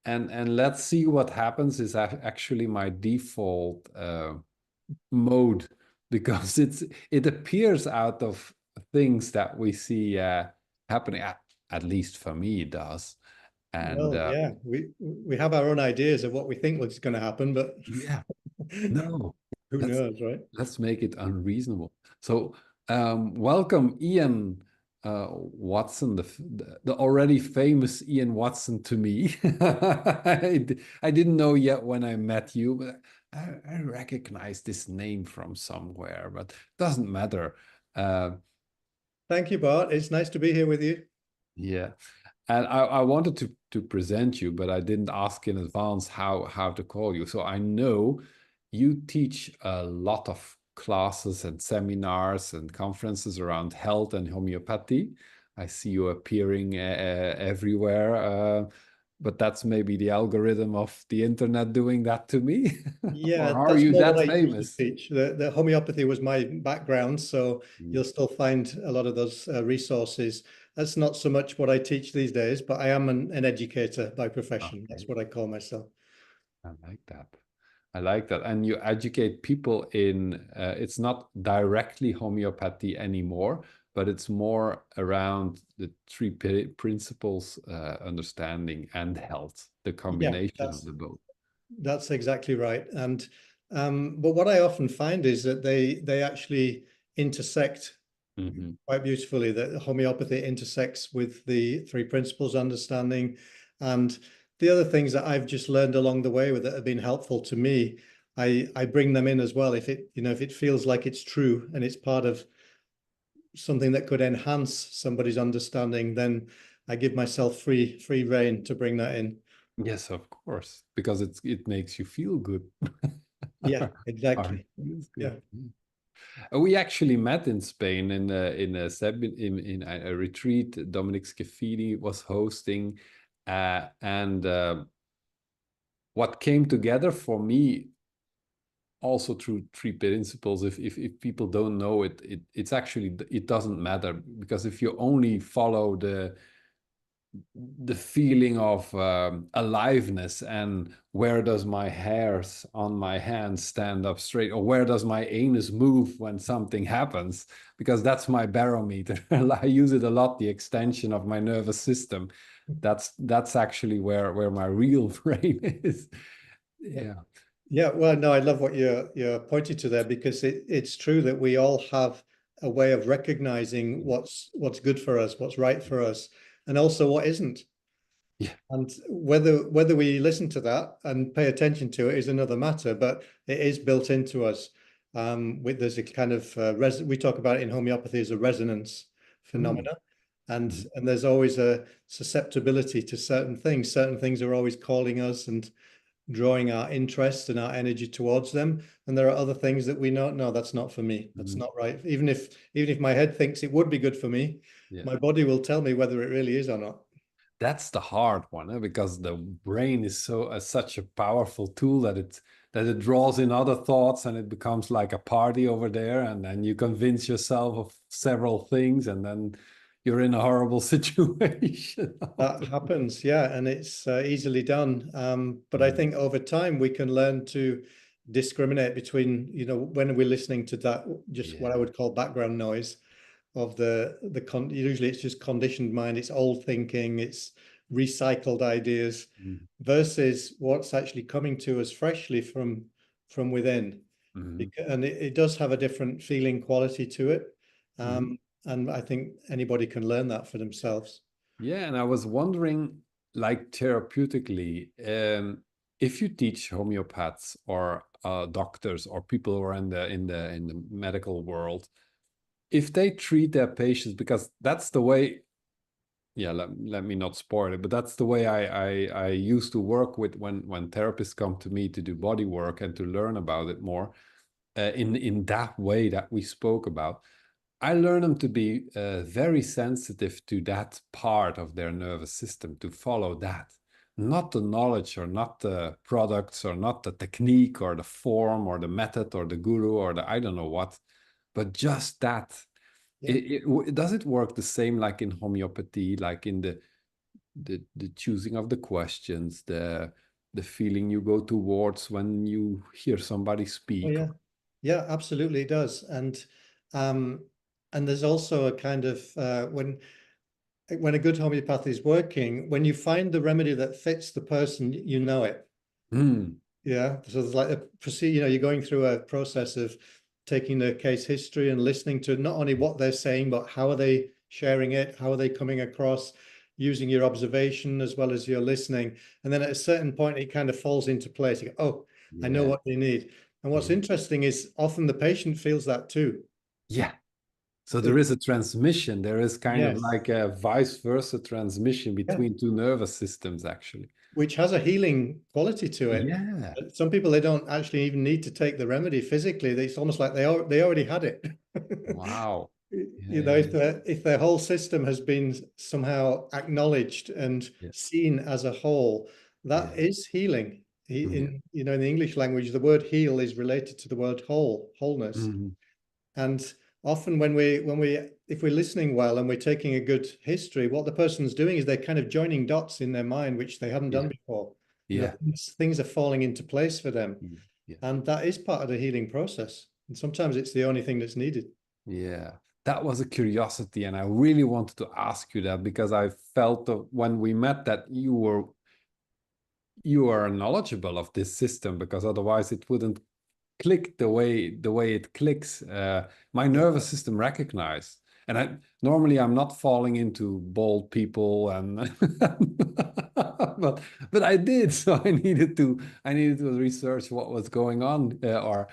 and let's see what happens is actually my default mode, because it appears out of things that we see happening. At least for me, it does. And Well, yeah, we have our own ideas of what we think is going to happen, but yeah, no, who let's knows, right? let's make it unreasonable. So, welcome, Ian Watson, the already famous Ian Watson to me. I didn't know yet when I met you, but I recognize this name from somewhere, but doesn't matter. Uh, Thank you, Bart. It's nice to be here with you. yeah. And I wanted to present you, but I didn't ask in advance how to call you. So I know you teach a lot of classes and seminars and conferences around health and homeopathy. I see you appearing everywhere, but that's maybe the algorithm of the internet doing that to me. Yeah, Or are that's you more what that I used to famous? teach. The homeopathy was my background, so Mm. you'll still find a lot of those resources. That's not so much what I teach these days, but I am an educator by profession. That's Okay, what I call myself. I like that. I like that. And you educate people in, it's not directly homeopathy anymore, but it's more around the three principles, understanding and health, the Yeah, combination of the both. that's exactly right. And but what I often find is that they actually intersect Hmm. quite beautifully. That homeopathy intersects with the three principles understanding, and the other things that I've just learned along the way with that have been helpful to me. I bring them in as well if it if it feels like it's true and it's part of something that could enhance somebody's understanding, then I give myself free rein to bring that in. Yes, of course, because it makes you feel good. Yeah, Or exactly. feels good. Yeah. We actually met in Spain in a retreat Dominic Scafidi was hosting, and what came together for me also through three principles. If people don't know it, it's actually, it doesn't matter, because if you only follow the feeling of aliveness, and where does my hairs on my hands stand up straight, or where does my anus move when something happens, because that's my barometer. I use it a lot, the extension of my nervous system. That's actually where my real brain is. Yeah. Yeah, well, no, I love what you're pointing to there because it's true that we all have a way of recognizing what's good for us, what's right for us, and also what isn't. Yeah. And whether we listen to that and pay attention to it is another matter, but it is built into us. There's a kind of we talk about it in homeopathy as a resonance Mm. phenomena, and Mhm. and there's always a susceptibility to certain things. Certain things are always calling us and drawing our interest and our energy towards them. And there are other things that we know, no, that's not for me. That's Mhm. not right. Even if my head thinks it would be good for me, Yeah. my body will tell me whether it really is or not. That's the hard one, because the brain is such a powerful tool that it draws in other thoughts, and it becomes like a party over there, and then you convince yourself of several things, and then you're in a horrible situation. That happens, yeah, and it's easily done. But I Mm. think over time we can learn to discriminate between, when we're listening to that, just what I Yeah. would call background noise of usually it's just conditioned mind, it's old thinking, it's recycled ideas Mm. versus what's actually coming to us freshly from within. Mhm. And it does have a different feeling quality to it. Mhm. And I think anybody can learn that for themselves. Yeah, and I was wondering, like therapeutically, if you teach homeopaths or doctors or people who are in the medical world, if they treat their patients, because that's the way, yeah, let me not spoil it, but that's the way I used to work with, when therapists come to me to do body work and to learn about it more, in that way that we spoke about. I learn them to be very sensitive to that part of their nervous system, to follow that, not the knowledge or not the products or not the technique or the form or the method or the guru or the I don't know what, but just that. Yeah. Does it work the same like in homeopathy, like in the the choosing of the questions, the feeling you go towards when you hear somebody Oh speak. yeah. Yeah, absolutely it does. Um and there's also a kind of when a good homeopathy is working, when you find the remedy that fits the person, you know it. Mm, Yeah. So there's like a procedure, you're going through a process of taking the case history and listening to not only what they're saying, but how are they sharing it? How are they coming across? Using your observation as well as your listening. And then at a certain point, it kind of falls into place. You go, oh, I know yeah, what they need. And what's yeah, interesting is often the patient feels that too. yeah. So there It, is a transmission. There is kind of yes. like a vice versa transmission Yeah. between two nervous systems, actually. Which has a healing quality to it. Yeah. Some people, they don't actually even need to take the remedy physically. It's almost like they already had it. Wow. Yeah, You know, yeah, if their whole system has been somehow acknowledged and yeah, seen as a whole, yeah, that is healing. yeah. In in the English language, the word heal is related to the word whole, wholeness. Mhm. And often when we if we're listening well and we're taking a good history, what the person's doing is they're kind of joining dots in their mind, which they hadn't done Yeah, before. You know, yeah, things are falling into place for them. yeah, yeah. And that is part of the healing process. And sometimes it's the only thing that's needed. Yeah. That was a curiosity, and I really wanted to ask you that because I felt that when we met that you are knowledgeable of this system because otherwise it wouldn't click the way it clicks. My Yeah. nervous system recognized, and I normally I'm not falling into bald people and but I did, so I needed to research what was going on or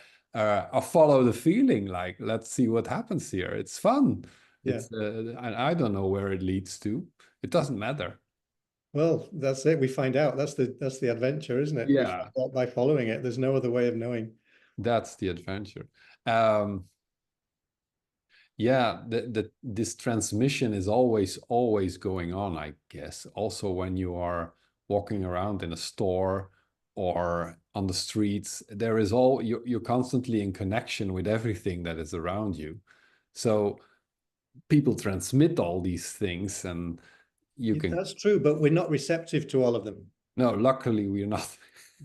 follow the feeling. Like, let's see what happens here. It's fun. Yeah. And I don't know where it leads to. It doesn't matter. Well, that's it. We find out. That's the adventure, isn't it? We find Yeah, out by following it. There's no other way of knowing. that's the adventure. Um, Yeah, this transmission is always going on, I guess. Also, when you are walking around in a store or on the streets, there is you're constantly in connection with everything that is around you. So people transmit all these things, and you can. That's true, but we're not receptive to all of them. No, luckily we're not.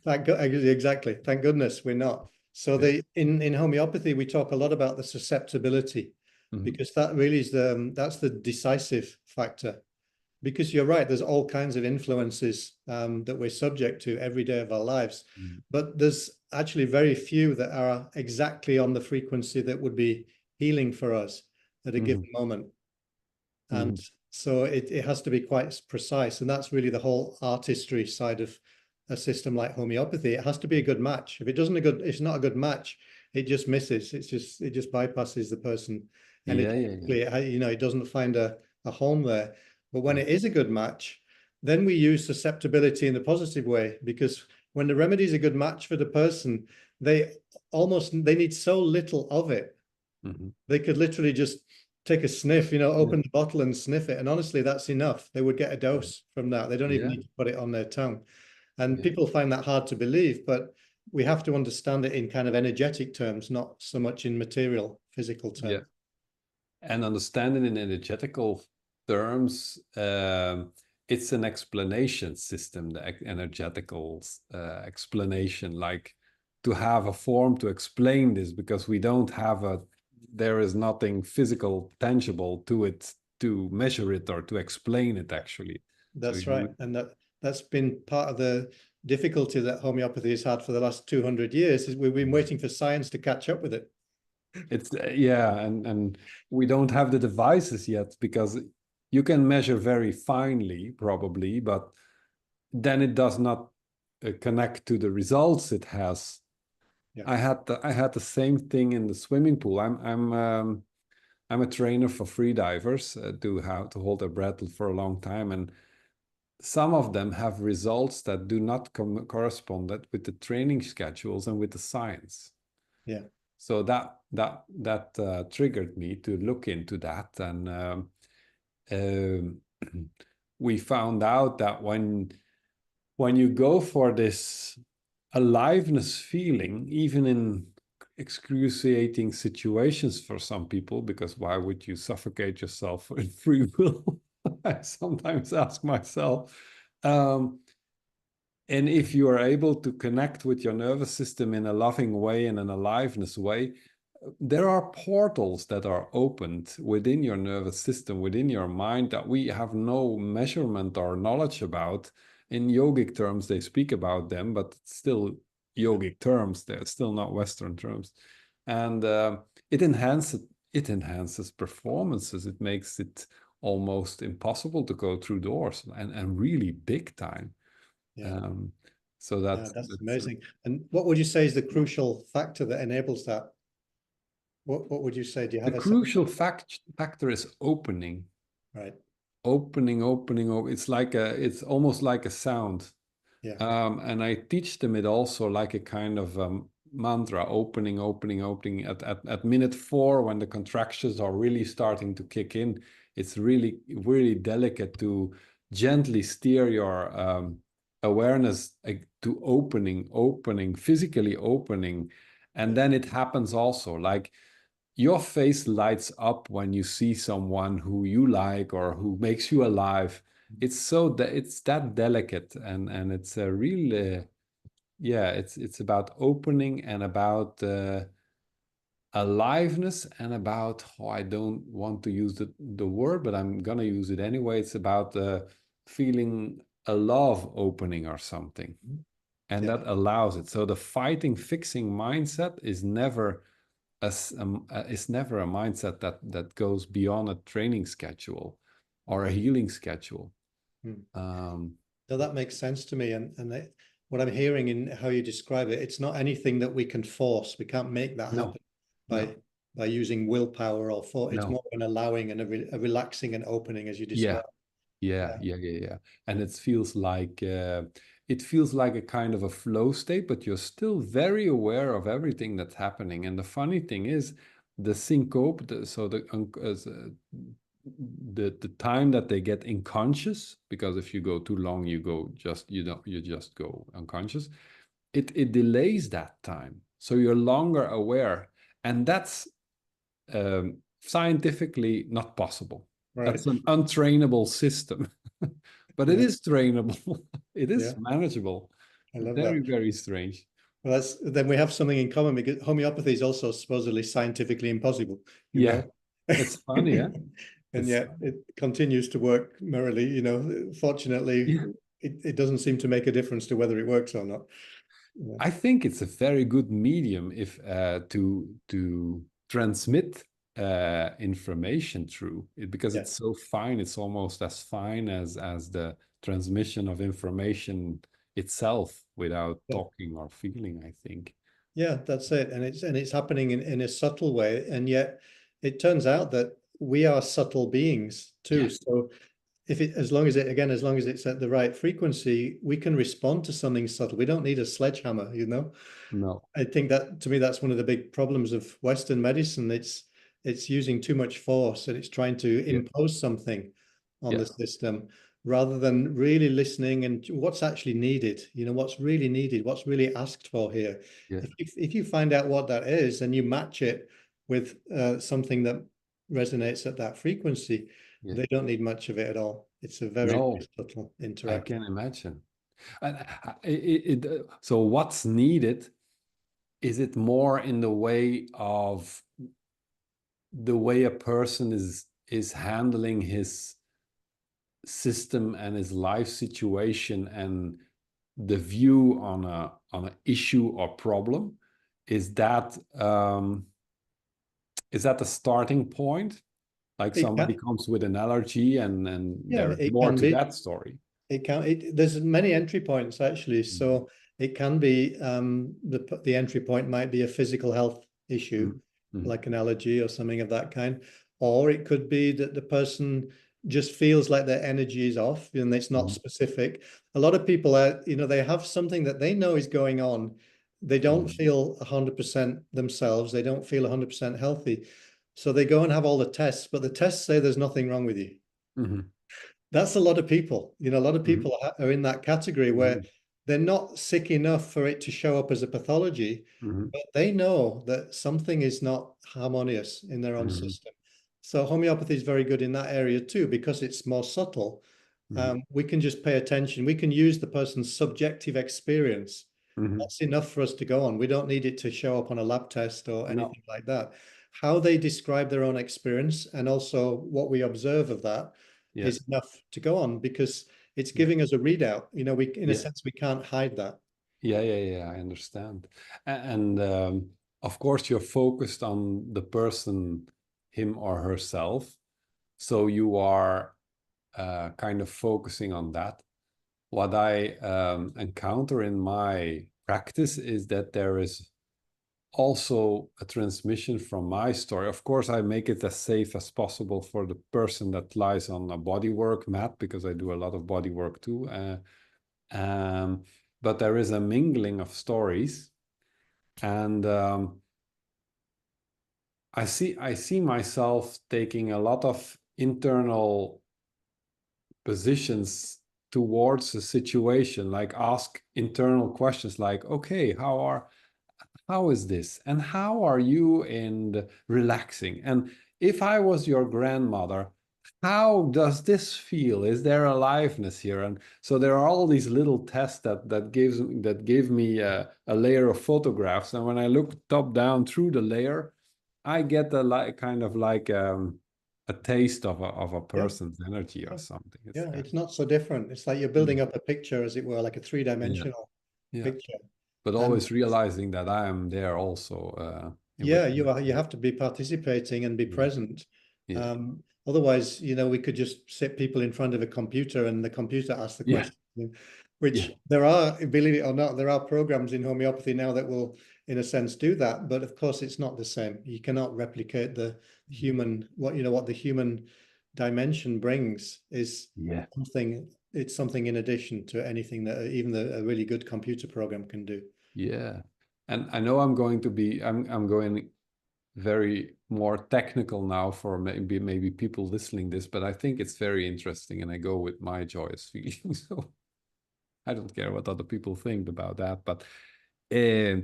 Exactly. Thank goodness we're not. So Yeah. they in homeopathy we talk a lot about the susceptibility Mhm, because that really is that's the decisive factor. Because you're right, there's all kinds of influences that we're subject to every day of our lives, mhm, but there's actually very few that are exactly on the frequency that would be healing for us at a given mhm, moment. And mhm. so it has to be quite precise. And that's really the whole artistry side of a system like homeopathy. It has to be a good match. If it's not a good match, it just misses. It just bypasses the person. Yeah, yeah, yeah. It doesn't find a home there. But when Yeah. it is a good match, then we use susceptibility in the positive way, because when the remedy is a good match for the person, they they need so little of it. Mhm. They could literally just take a sniff, Yeah. open the bottle and sniff it. And honestly, that's enough. They would get a Mhm. dose from that. They don't even Yeah. need to put it on their tongue. And Yeah. people find that hard to believe, but we have to understand it in kind of energetic terms, not so much in material, physical Yeah. terms. And understanding in energetical terms, it's an explanation system, the energetical explanation, like to have a form to explain this, because there is nothing physical, tangible to it to measure it or to explain it actually. So That's right. you, And that's been part of the difficulty that homeopathy has had for the last 200 years, is we've been waiting for science to catch up with it. it's yeah, and we don't have the devices yet because you can measure very finely probably, but then it does not connect to the results it has. Yeah. I had the same thing in the swimming pool. I'm a trainer for free divers to how to hold their breath for a long time, and some of them have results that do not correspond with the training schedules and with the science. Yeah. So that triggered me to look into that, and um, we found out that when you go for this aliveness feeling, even in excruciating situations for some people, because why would you suffocate yourself in free will? I sometimes ask myself. Um, and if you are able to connect with your nervous system in a loving way and an aliveness way, there are portals that are opened within your nervous system, within your mind, that we have no measurement or knowledge about. In yogic terms, they speak about them, but still yogic terms. They're still not Western terms. And it enhances performances. It makes it almost impossible to go through doors, and really big time. Yeah. Um, so Yeah, that's that's amazing. And what would you say is the crucial factor that enables that? What would you say? Do you the have a sense? crucial factor is opening. Right. It's like it's almost like a sound. Yeah. And I teach them it also like a kind of mantra: opening. At minute 4, when the contractions are really starting to kick in, it's really, really delicate to gently steer your awareness to opening, physically opening. And then it happens also, like your face lights up when you see someone who you like or who makes you alive. It's so that it's that delicate, and it's a real yeah, it's about opening and about aliveness, and about, oh, I don't want to use the word, but I'm gonna use it anyway. It's about feeling a love opening or something, and Yeah. that allows it. So the fighting, fixing mindset is never it's never a mindset that goes beyond a training schedule or a healing schedule. Hmm. Um, So that makes sense to me. What I'm hearing in how you describe it, it's not anything that we can force. We can't make that no, happen by no, by using willpower or for. It's no. more of an allowing and a relaxing and opening, as you Yeah, describe. yeah, Yeah. yeah, yeah, yeah. And it feels like a kind of a flow state, but you're still very aware of everything that's happening. And the funny thing is, the syncope, the time that they get unconscious, because if you go too long, you just go unconscious. It delays that time, so you're longer aware, and that's scientifically not possible. Right. That's an untrainable system, but it Yeah. is trainable. It Yeah. is manageable. I love Very, that. very strange. Well, then we have something in common because homeopathy is also supposedly scientifically impossible, you Yeah, know? it's funny, yeah. And It's yet it continues to work merrily, Fortunately, yeah. it doesn't seem to make a difference to whether it works or not. Yeah. I think it's a very good medium if to transmit information through it, because Yeah. it's so fine. It's almost as fine as the transmission of information itself without Yeah. talking or feeling, I think. Yeah, that's it. And it's happening in a subtle way. And yet it turns out that we are subtle beings too. Yeah. So if it as long as it again, as long as it's at the right frequency, we can respond to something subtle. We don't need a sledgehammer. No. I think that to me, that's one of the big problems of Western medicine. It's using too much force and it's trying to Yeah. impose something on Yeah. the system rather than really listening and what's actually needed, what's really needed, what's really asked for here. Yeah. If you find out what that is and you match it with something that resonates at that frequency, Yeah. they don't need much of it at all. It's a very, No, very subtle I interaction. can imagine. And so what's needed, is it more in the way of the way a person is handling his system and his life situation, and the view on an issue or problem? Is that the starting point? Like It somebody can, comes with an allergy, and yeah, there's it more can to be. that story. There's many entry points actually. Mhm. So it can be the entry point might be a physical health issue, Mhm. Mhm. like an allergy or something of that kind, or it could be that the person just feels like their energy is off and it's not Mhm. specific. A lot of people are, they have something that they know is going on. They don't Mhm. feel 100% themselves. They don't feel 100% healthy. So they go and have all the tests, but the tests say there's nothing wrong with you. Mhm. That's a lot of people. A lot of Mhm. people are in that category where Mhm. they're not sick enough for it to show up as a pathology, Mhm. but they know that something is not harmonious in their own Mhm. system. So homeopathy is very good in that area too, because it's more subtle. Mhm. We can just pay attention. We can use the person's subjective experience. Mhm. That's enough for us to go on. We don't need it to show up on a lab test or No. anything like that. How they describe their own experience and also what we observe of that Yeah. is enough to go on, because it's Yeah. giving us a readout. You know, we, in a Yeah. sense, we can't hide that. Yeah. Yeah. Yeah. I understand. And of course, you're focused on the person, him or herself. So you are kind of focusing on that. What I encounter in my practice is that there is also a transmission from my story. Of course, I make it as safe as possible for the person that lies on a bodywork mat, because I do a lot of body work too. Um, but there is a mingling of stories, and I see myself taking a lot of internal positions towards a situation, like ask internal questions like, okay, how is this? And how are you in relaxing? And if I was your grandmother, how does this feel? Is there aliveness here? And so there are all these little tests that give me a layer of photographs. And when I look top down through the layer, I get kind of like a taste of a Yeah, person's energy or something. It's yeah, kind it's not so different. It's like you're building Mm. up a picture, as it were, like a Yeah, three-dimensional yeah. picture. But And always realizing that I am there also yeah, with you have to be participating and be yeah, present. yeah, Otherwise, you know, we could just sit people in front of a computer and the computer asks the yeah, question, which yeah. there are, believe it or not, there are programs in homeopathy now that will, in a sense, do that. But of course, it's not the same. You cannot replicate the human, what the human dimension brings is Yeah, something, it's something in addition to anything that even a really good computer program can do. yeah. And I know I'm going very more technical now for maybe people listening this, but I think it's very interesting, and I go with my joyous feeling. So I don't care what other people think about that, but uh,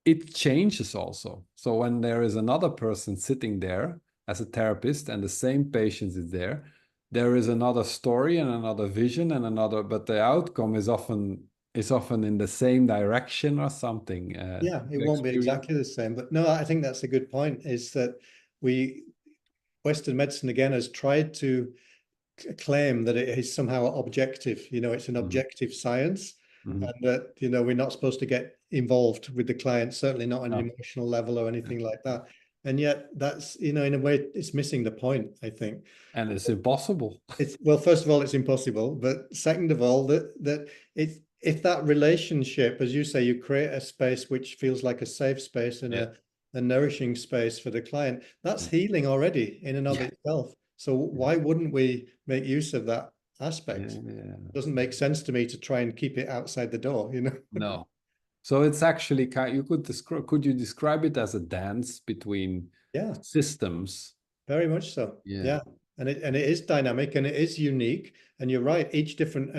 it changes also. So when there is another person sitting there as a therapist and the same patient is there is another story and another vision and another, but the outcome is often in the same direction or something. Yeah, it You won't be experience? exactly the same. But no, I think that's a good point, is that we, Western medicine again has tried to claim that it is somehow objective. You know, it's an Mhm, objective science, mhm. and that, you know, we're not supposed to get involved with the client, certainly not on an No, emotional level or no, anything like no. that. And yet that's, you know, in a way, it's missing the point, I think. And it's impossible. It's, well, first of all, it's impossible, but second of all, that it, if that relationship, as you say, you create a space which feels like a safe space and Yeah, a nourishing space for the client, that's yeah, healing already in and of yeah, itself. So yeah, why wouldn't we make use of that yeah, aspect? yeah. Doesn't make sense to me to try and keep it outside the door, you know? No. So it's actually could you describe it as a dance between Yeah. systems? Very much so. Yeah. Yeah. And it is dynamic and it is unique. And you're right, a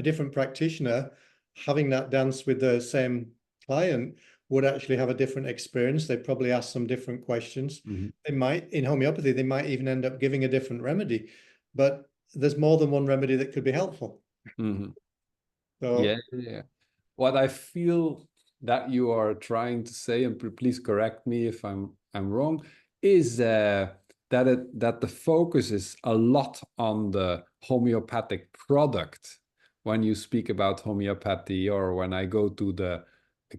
different practitioner having that dance with the same client would actually have a different experience. They probably ask some different questions. Mhm. They might, in homeopathy, they might even end up giving a different remedy. But there's more than one remedy that could be helpful. Mhm. Yeah, So yeah. What I feel that you are trying to say, and please correct me if I'm wrong, is that the focus is a lot on the homeopathic product when you speak about homeopathy, or when I go to the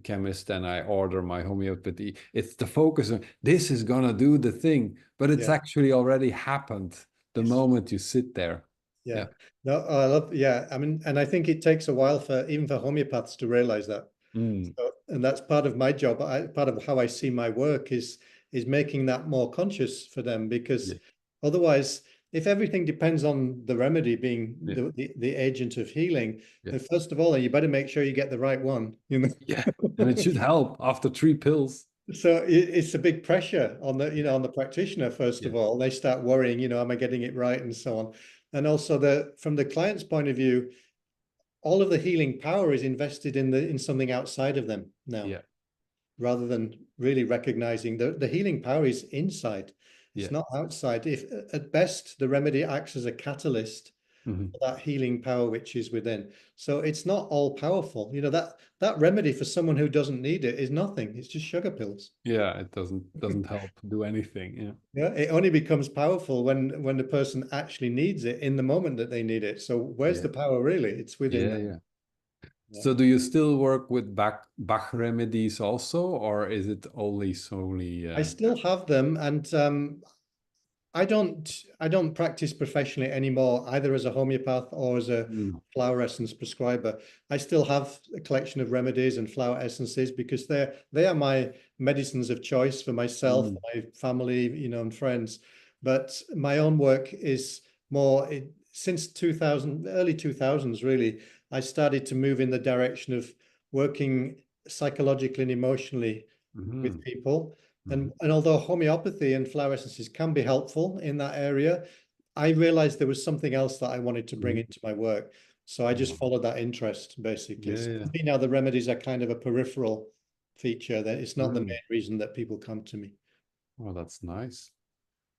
chemist and I order my homeopathy. It's the focus on this is gonna do the thing, but it's yeah. actually already happened the Yes. moment you sit there. Yeah. Yeah. No, I love, yeah. I mean, and I think it takes a while for even for homeopaths to realize that. Mm. So, and that's part of my job. Part of how I see my work is making that more conscious for them, because Yeah. otherwise, if everything depends on the remedy being Yeah. the agent of healing, Yeah. then first of all, you better make sure you get the right one, you know. Yeah. And it should help after 3 pills. So it's a big pressure on the, you know, on the practitioner, first Yeah. of all. They start worrying, you know, am I getting it right, and so on. And also from the client's point of view, all of the healing power is invested in something outside of them now, Yeah. rather than really recognizing the healing power is inside. It's Yeah. not outside. If at best the remedy acts as a catalyst Mhm. for that healing power which is within. So it's not all powerful. You know, that remedy for someone who doesn't need it is nothing. It's just sugar pills. Yeah, it doesn't help do anything. Yeah. Yeah, it only becomes powerful when the person actually needs it in the moment that they need it. So where's Yeah. the power really? It's within Yeah, them. yeah. Yeah. So do you still work with Bach remedies also, or is it only solely I still have them, and I don't practice professionally anymore, either as a homeopath or as a mm, flower essence prescriber. I still have a collection of remedies and flower essences because they are my medicines of choice for myself, mm, my family, and friends. But my own work is more since 2000, early 2000s, really. I started to move in the direction of working psychologically and emotionally with mhm, people. mhm, And although homeopathy and flower essences can be helpful in that area, I realized there was something else that I wanted to bring mhm. into my work. So I just Wow. followed that interest, basically. Yeah, So yeah. for me now, the remedies are kind of a peripheral feature, that it's not the Mm. main reason that people come to me. Well, that's nice.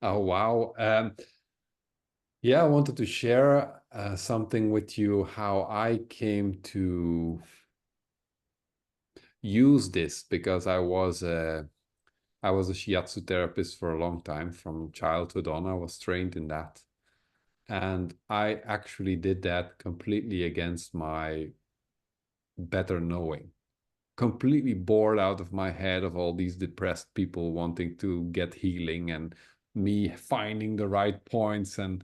Oh, wow. Yeah, I wanted to share something with you how I came to use this because I was a shiatsu therapist for a long time from childhood on. I was trained in that. And I actually did that completely against my better knowing. Completely bored out of my head of all these depressed people wanting to get healing and me finding the right points and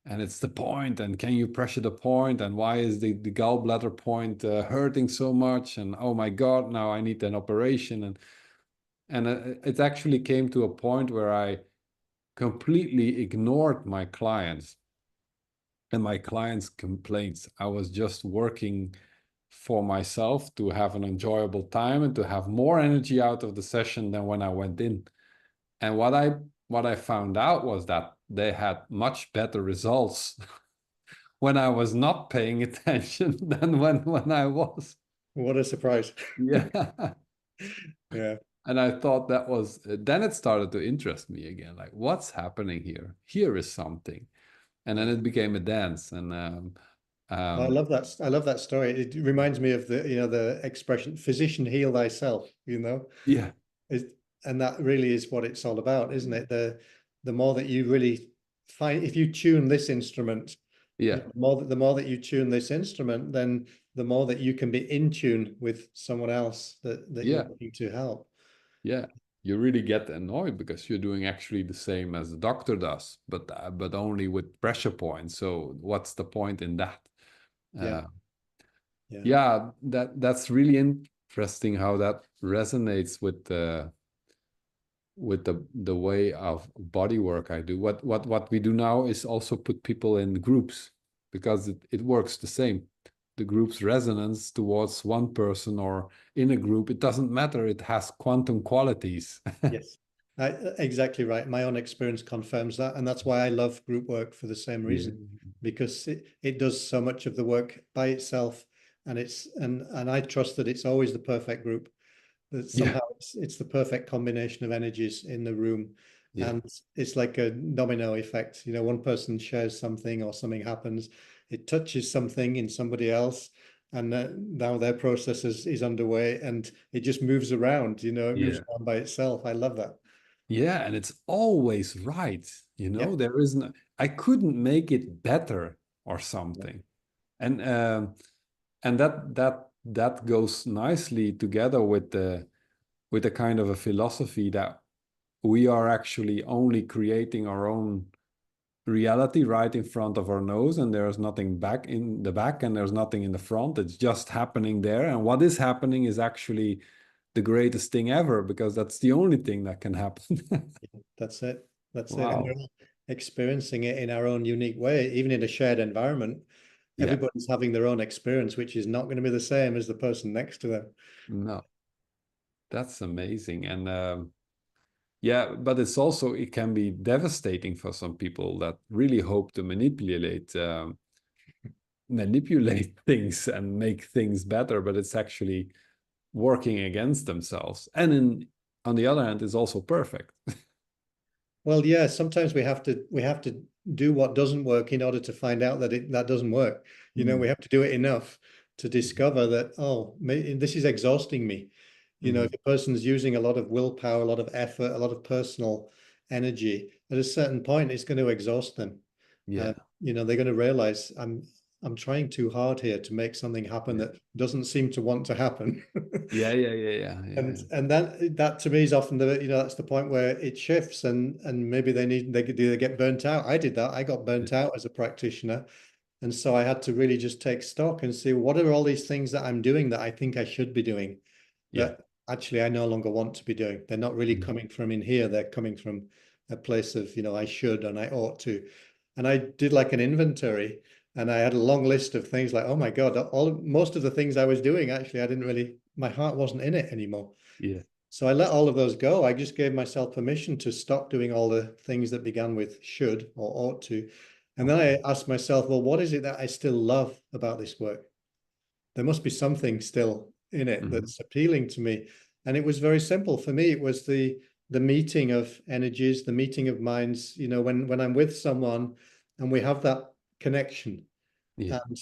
it's the point and can you pressure the point and why is the gallbladder point hurting so much and oh my god now I need an operation and it actually came to a point where I completely ignored my clients and my clients' complaints. I was just working for myself to have an enjoyable time and to have more energy out of the session than when I went in. And what I found out was that they had much better results when I was not paying attention than when I was. What a surprise. Yeah. Yeah. And I thought that was then it started to interest me again. Like, what's happening here? Here is something. And then Yeah. it became a dance. And I um, love that. I love that story. It reminds me of the expression "physician heal thyself." yeah, Is and that really is what it's all about, isn't it? The more that you really find, if you tune this instrument, yeah, the more that you tune this instrument, then the more that you can be in tune with someone else that you're yeah. looking to help. Yeah, you really get annoyed because you're doing actually the same as the doctor does, but only with pressure points. So what's the point in that? Yeah, Uh, yeah, yeah, that's really interesting how that resonates with the way of body work I do. What we do now is also put people in groups because it works the same. The group's resonance towards one person or in a group, it doesn't matter. It has quantum qualities. yes. Exactly right. My own experience confirms that, and that's why I love group work for the same Yeah. reason, because it does so much of the work by itself, and I trust that it's always the perfect group. That Yeah. somehow it's the perfect combination of energies in the room, Yeah. and it's like a domino effect. One person shares something or something happens, it touches something in somebody else, and now their process is underway, and it just moves around. It moves Yeah. around by itself. I love that. Yeah, and it's always right. Yeah, There isn't, I couldn't make it better or yeah, something. And that goes nicely together with the kind of a philosophy that we are actually only creating our own reality right in front of our nose, and there's nothing back in the back, and there's nothing in the front. It's just happening there. And what is happening is actually the greatest thing ever because that's the only thing that can happen. that's it. That's it. And we're Wow. all experiencing it in our own unique way, even in a shared environment. Yeah. Everybody's having their own experience, which is not going to be the same as the person next to them. No, that's amazing. And yeah, but it can be devastating for some people that really hope to manipulate things and make things better, but it's actually working against themselves. And on the other hand, it's also perfect. Well, yeah, sometimes we have to do what doesn't work in order to find out that that doesn't work. You know, we Mm. have to do it enough to discover that, oh, this is exhausting me. You know, Mhm. if a person's using a lot of willpower, a lot of effort, a lot of personal energy, at a certain point, it's going to exhaust them. Yeah, And, you know, they're going to realize I'm trying too hard here to make something happen yeah, that doesn't seem to want to happen. yeah, yeah, yeah, yeah, yeah, yeah. And that to me is often the, you know, that's the point where it shifts, and maybe they could either get burnt out. I did that. I got Yeah. burnt out as a practitioner. And so I had to really just take stock and see what are all these things that I'm doing that I think I should be doing Yeah. that actually I no longer want to be doing. They're not really Mhm. coming from in here. They're coming from a place of, you know, I should and I ought to. And I did like an inventory, and I had a long list of things like, oh my God, most of the things I was doing, actually, I didn't really, my heart wasn't in it anymore. Yeah. So I let all of those go. I just gave myself permission to stop doing all the things that began with should or ought to. And then Okay. I asked myself, well, what is it that I still love about this work? There must be something still in it Hmm. that's appealing to me. And it was very simple. For me, it was the meeting of energies, the meeting of minds, you know, when I'm with someone and we have that connection, Yeah. and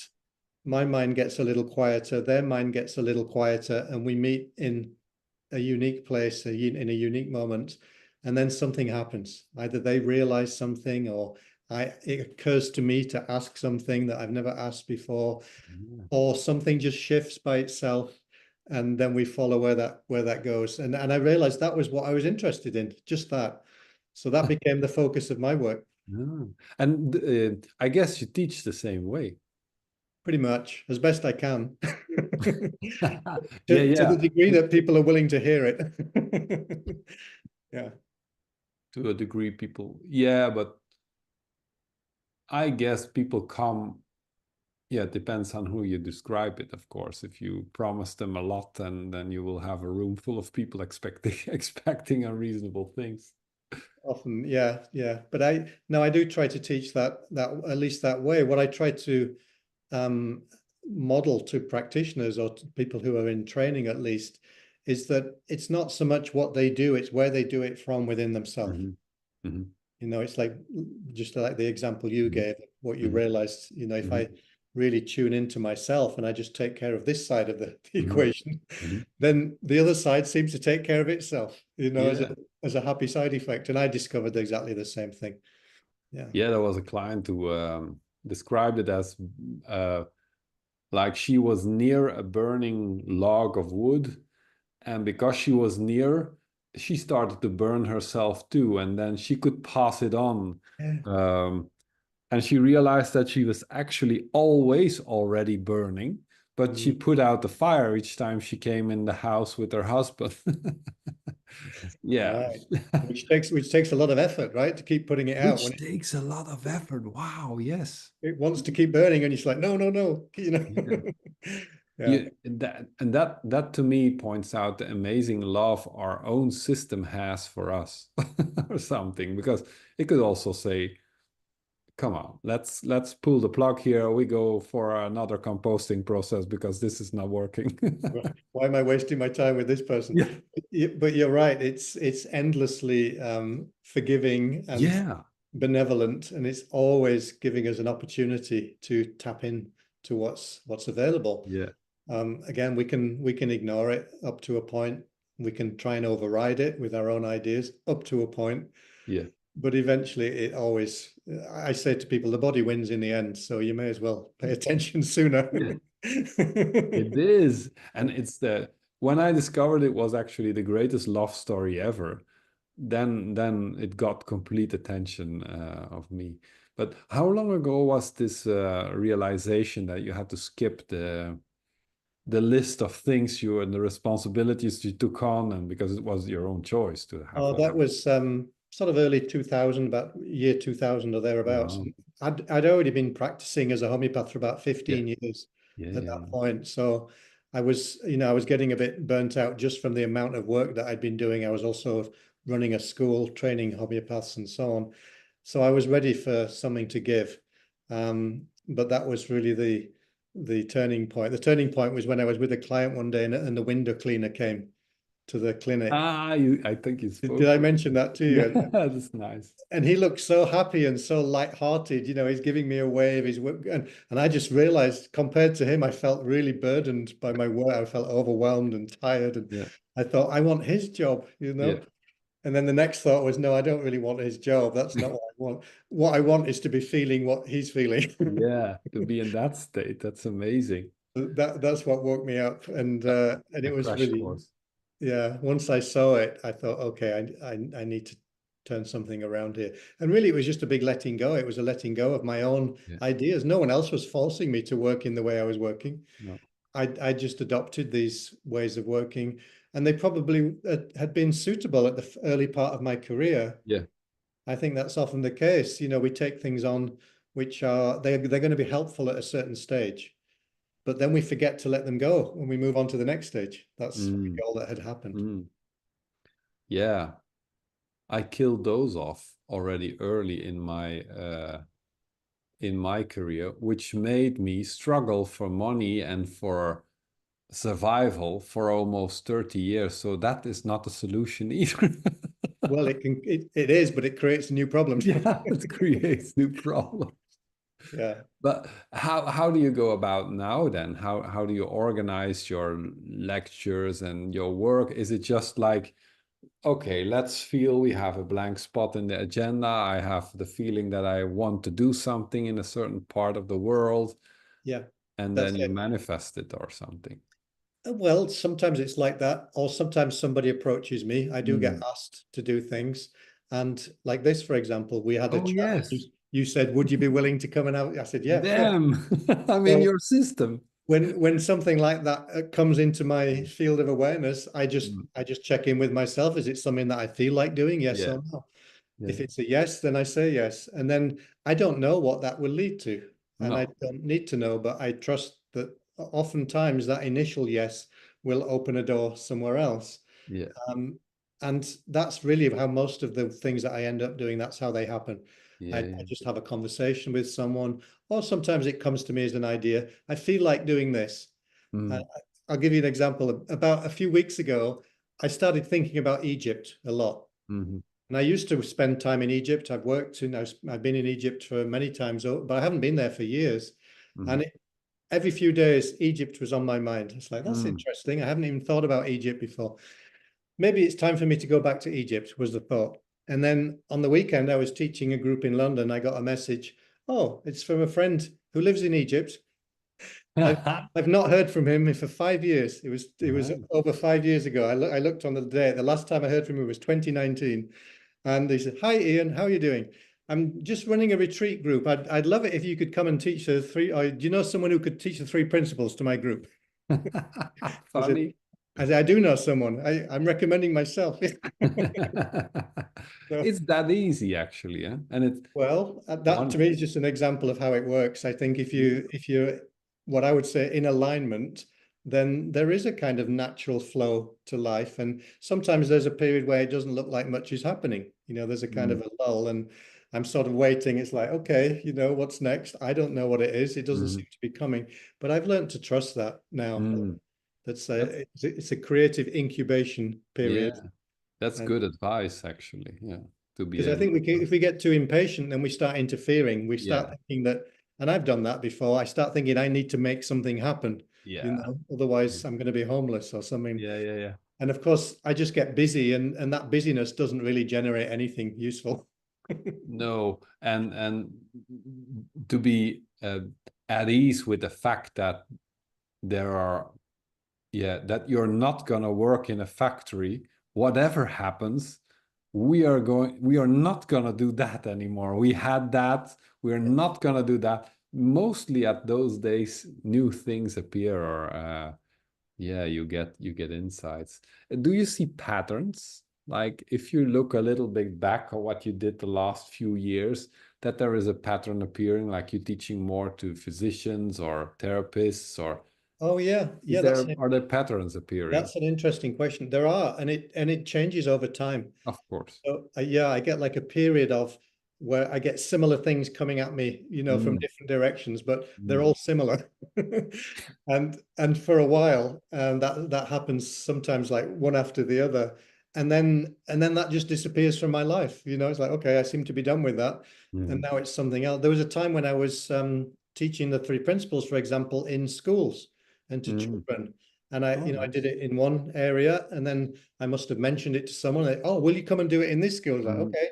my mind gets a little quieter, their mind gets a little quieter, and we meet in a unique place, in a unique moment, and then something happens. Either they realize something, or it occurs to me to ask something that I've never asked before, Yeah. or something just shifts by itself, and then we follow where that goes. And I realized that was what I was interested in, just that. So that became the focus of my work, Ah. And I guess you teach the same way. pretty much as best I can, Yeah, to the yeah, degree that people are willing to hear it. Yeah. to a degree, people. Yeah, but I guess people come. Yeah, it depends on who you describe it, of course. If you promise them a lot, then you will have a room full of people expecting expecting unreasonable things. Often, yeah, yeah. But I no, I do try to teach that at least that way. What I try to um, model to practitioners or to people who are in training at least is that it's not so much what they do, it's where they do it from within themselves. Hmm. Hmm. You know, it's like just like the example you Hmm. gave, what you Hmm. realized, you know, if Hmm. I really tune into myself and I just take care of this side of the Hmm. equation, Hmm. then the other side seems to take care of itself, you know, Yeah. as a happy side effect. And I discovered exactly the same thing. Yeah. Yeah, there was a client who described it as uh, like she was near a burning log of wood, and because she was near, she started to burn herself too, and then she could pass it on. Yeah. Um, and she realized that she was actually always already burning, but she Mm. put out the fire each time she came in the house with her husband. Yeah. Right. Which takes a lot of effort, right? To keep putting it out when Which takes a lot of effort. Wow, yes. it wants to keep burning, and you're just like, no, no, no, you know. Yeah. Yeah. You, that to me points out the amazing love our own system has for us or something, because it could also say, come on, let's pull the plug here. We go for another composting process because this is not working. Why am I wasting my time with this person? Yeah. But you're right. It's endlessly forgiving and Yeah. benevolent, and it's always giving us an opportunity to tap in to what's available. Yeah. Again, we can ignore it up to a point. We can try and override it with our own ideas up to a point, Yeah. but eventually it always, I say to people, the body wins in the end, so you may as well pay attention sooner. Yeah. It is. And it's the when I discovered it was actually the greatest love story ever, then it got complete attention of me. But how long ago was this realization that you had to skip the list of things you and the responsibilities you took on, and because it was your own choice to have Oh, that whatever? was sort of early 2000, about year 2000 or thereabouts. Wow. I'd already been practicing as a homeopath for about Yeah. 15 years Yeah. at Yeah. that Yeah. point. So I was getting a bit burnt out just from the amount of work that I'd been doing. I was also running a school, training homeopaths and so on. So I was ready for something to give. But that was really the turning point. The turning point was when I was with a client one day, and the window cleaner came. to the clinic. I think you Did spoke I with mention that to yeah, you? that's nice. And he looked so happy and so light-hearted. He's giving me a wave. And I just realized, compared to him, I felt really burdened by my work. I felt overwhelmed and tired. And Yeah, I thought, I want his job. yeah, And then the next thought was, no, I don't really want his job. That's not what I want. What I want is to be feeling what he's feeling. yeah. To be in that state, that's amazing. That's what woke me up. A, And a it was crash really, course. yeah, once I saw it, I thought, okay, I need to turn something around here. And really, it was just a big letting go. It was a letting go of my own Yeah, ideas. No one else was forcing me to work in the way I was working. no, I just adopted these ways of working, and they probably had been suitable at the early part of my career. yeah. I think that's often the case. We take things on which are they're going to be helpful at a certain stage, but then we forget to let them go when we move on to the next stage. That's Mm, all that had happened. mm. Yeah, I killed those off already early in my career, which made me struggle for money and for survival for almost 30 years. So that is not a solution either. Well, it is, but it creates new problems. Yeah, it creates new problems. Yeah. But how do you go about now then? How do you organize your lectures and your work? Is it just like, okay, let's feel we have a blank spot in the agenda. I have the feeling that I want to do something in a certain part of the world, Yeah. and That's then you it. manifest it or something. Well, sometimes it's like that, or sometimes somebody approaches me. I do get Mm. asked to do things. And like this, for example, we had a Oh, chat. You, yes. you said, would you be willing to come and have? I said, yeah, sure. Damn. I'm in So your system. when something like that comes into my field of awareness, I just Mm. I just check in with myself. Is it something that I feel like doing? Yes Yeah. or no? Yeah. If it's a yes, then I say yes. And then I don't know what that will lead to. And I No. don't need to know, but I trust that oftentimes that initial yes will open a door somewhere else. Yeah. Um, and that's really how most of the things that I end up doing, that's how they happen. I, Yeah. I Yeah. just have a conversation with someone, or sometimes it comes to me as an idea. I feel like doing this. Uh, Mm. I'll give you an example. About a few weeks ago, I started thinking about Egypt a lot. Hmm. And I used to spend time in Egypt. I've been in Egypt for many times, but I haven't been there for years. Hmm. And every few days, Egypt was on my mind. It's like, that's Mm. interesting. I haven't even thought about Egypt before. Maybe it's time for me to go back to Egypt, was the thought. And then on the weekend, I was teaching a group in London. I got a message. Oh, it's from a friend who lives in Egypt. I've I've not heard from him for 5 years. It was Nice. over 5 years ago. I looked on the day. The last time I heard from him was 2019. And they said, "Hi, Ian, how are you doing? I'm just running a retreat group. I'd love it if you could come and teach the three. Or do you know someone who could teach the three principles to my group?" I said, Funny. I do know someone. I'm recommending myself. So, It's that easy, actually, yeah? And it's well, that to one. me is just an example of how it works. I think if you're what I would say in alignment, then there is a kind of natural flow to life. And sometimes there's a period where it doesn't look like much is happening. There's a kind of Mm. a lull, and I'm sort of waiting. It's like, okay, what's next? I don't know what it is. It doesn't Mhm. seem to be coming, but I've learned to trust that now. Mm. That's That's it's a creative incubation yeah, period. that's good advice, actually. Yeah, to be Because I able think to if trust. we get too impatient, then we start interfering. We start Yeah, thinking that, and I've done that before. I start thinking I need to make something happen, yeah, otherwise I'm going to be homeless or something. yeah, yeah, yeah. And of course, I just get busy, and that busyness doesn't really generate anything useful. No, and to be at ease with the fact that there are, yeah, that you're not gonna work in a factory, whatever happens, we are not gonna do that anymore. We had that, we're not gonna do that. Mostly at those days, new things appear, or yeah, you get insights. Do you see patterns? Like if you look a little bit back at what you did the last few years, that there is a pattern appearing, like you teaching more to physicians or therapists, or Oh yeah, is yeah. there are there patterns appearing? That's an interesting question. There are, and it changes over time. Of course. So yeah, I get like a period of where I get similar things coming at me, from Mm, different directions, but they're mm, all similar. And for a while, that happens sometimes like one after the other. And then that just disappears from my life. It's like, okay, I seem to be done with that. And mm, now it's something else. There was a time when I was teaching the three principles, for example, in schools and to mm. children. And I, Oh, I did nice. it in one area, and then I must have mentioned it to someone. Like, oh, will you come and do it in this school? I was like, Mm, okay.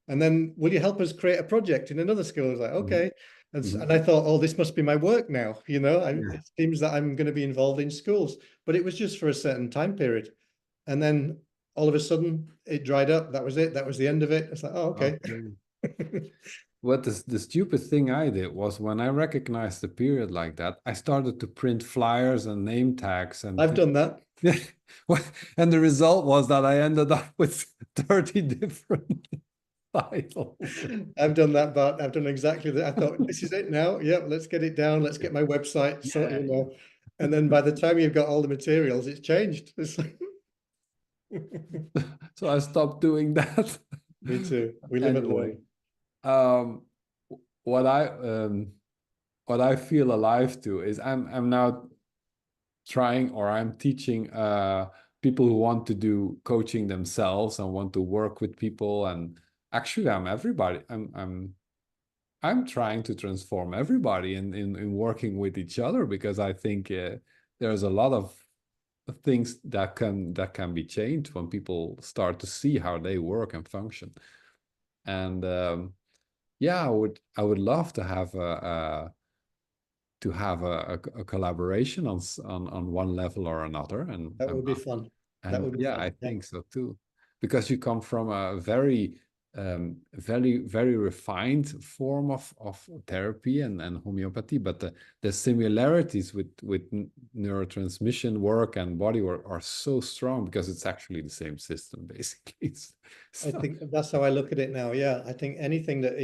And then, will you help us create a project in another school? I was like, mm, okay. And mm. I thought, oh, this must be my work now. Yeah. It seems that I'm going to be involved in schools, but it was just for a certain time period. And then all of a sudden, it dried up. That was it. That was the end of it. It's like, oh, okay. Okay. What the stupid thing I did was when I recognized the period like that, I started to print flyers and name tags and I've done that. and the result was that I ended up with 30 different titles. I've done that, but I've done exactly that. I thought, this is it now. Yep, let's get it down. Let's get my website. So, Yeah. and then by the time you've got all the materials, it's changed. It's like... So I stopped doing that. Me too. We live and Anyway, learn. um, what I um, what I feel alive to is I'm now trying or I'm teaching people who want to do coaching themselves and want to work with people. And actually, I'm everybody. I'm trying to transform everybody in working with each other because I think there's a lot of things that can be changed when people start to see how they work and function. And yeah, I would love to have a collaboration on one level or another. And That would be fun. That would be yeah, fun. I Yeah. think so too, because you come from a very very refined form of therapy and homeopathy, but the similarities with neurotransmission work and body work are so strong because it's actually the same system basically. I So, think that's how I look at it now. Yeah. I think anything that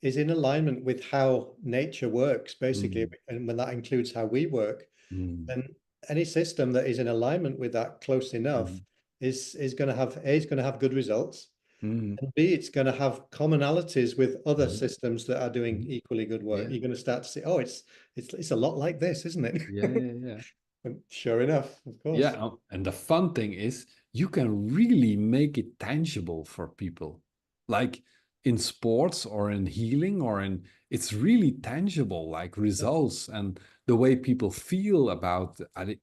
is in alignment with how nature works, basically, mm, and when that includes how we work, mm, then any system that is in alignment with that close enough mm, is going to have A, is going to have good results, mm, and B, it's going to have commonalities with other mm, systems that are doing mm. equally good work. Yeah, You're going to start to see, oh, it's a lot like this, isn't it? yeah, yeah, yeah. And sure enough, of course. Yeah, and the fun thing is you can really make it tangible for people. Like in sports or in healing or in it's really tangible, like results and the way people feel about it.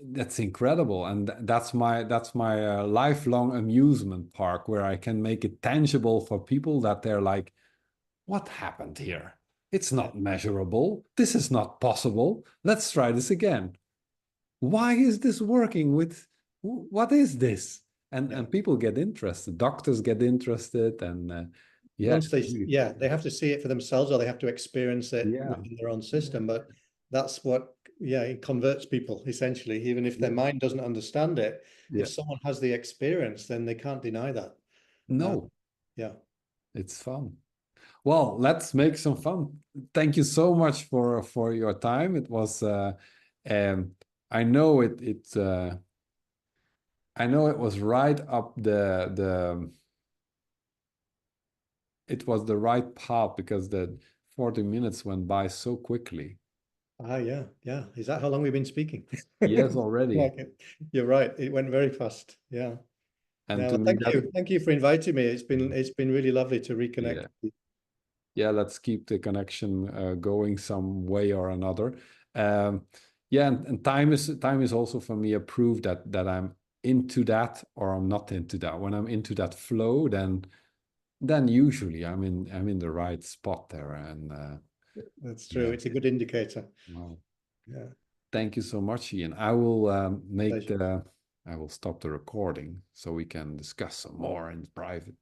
That's incredible. And that's my lifelong amusement park where I can make it tangible for people that they're like, what happened here? It's Yeah. not measurable. This is not possible. Let's try this again. Why is this working with what is this? and Yeah. and people get interested, doctors get interested, and yeah, Once they, it's really yeah, fun. they have to see it for themselves or they have to experience it Yeah, within their own yeah, system. But that's what, yeah, it converts people essentially, even if their yeah, mind doesn't understand it. If yeah. someone has the experience, then they can't deny that. Uh, No, yeah, it's fun. Well, let's make some fun. Thank you so much for your time. It was um I know it was right up it was the right path because the 40 minutes went by so quickly. yeah, yeah. Is that how long we've been speaking? Yes, already. Like it. You're right. It went very fast. Yeah. And No, to well, me thank that you. Thank you for inviting me. It's been really lovely to reconnect yeah. with Yeah, let's keep the connection going some way or another. Um, yeah, and time is also for me a proof that I'm into that or I'm not into that. When I'm into that flow, then usually I'm in the right spot there. And you. That's true. yeah, It's a good indicator. well, Yeah. thank you so much, Ian. I will Pleasure. I will stop the recording so we can discuss some more in private.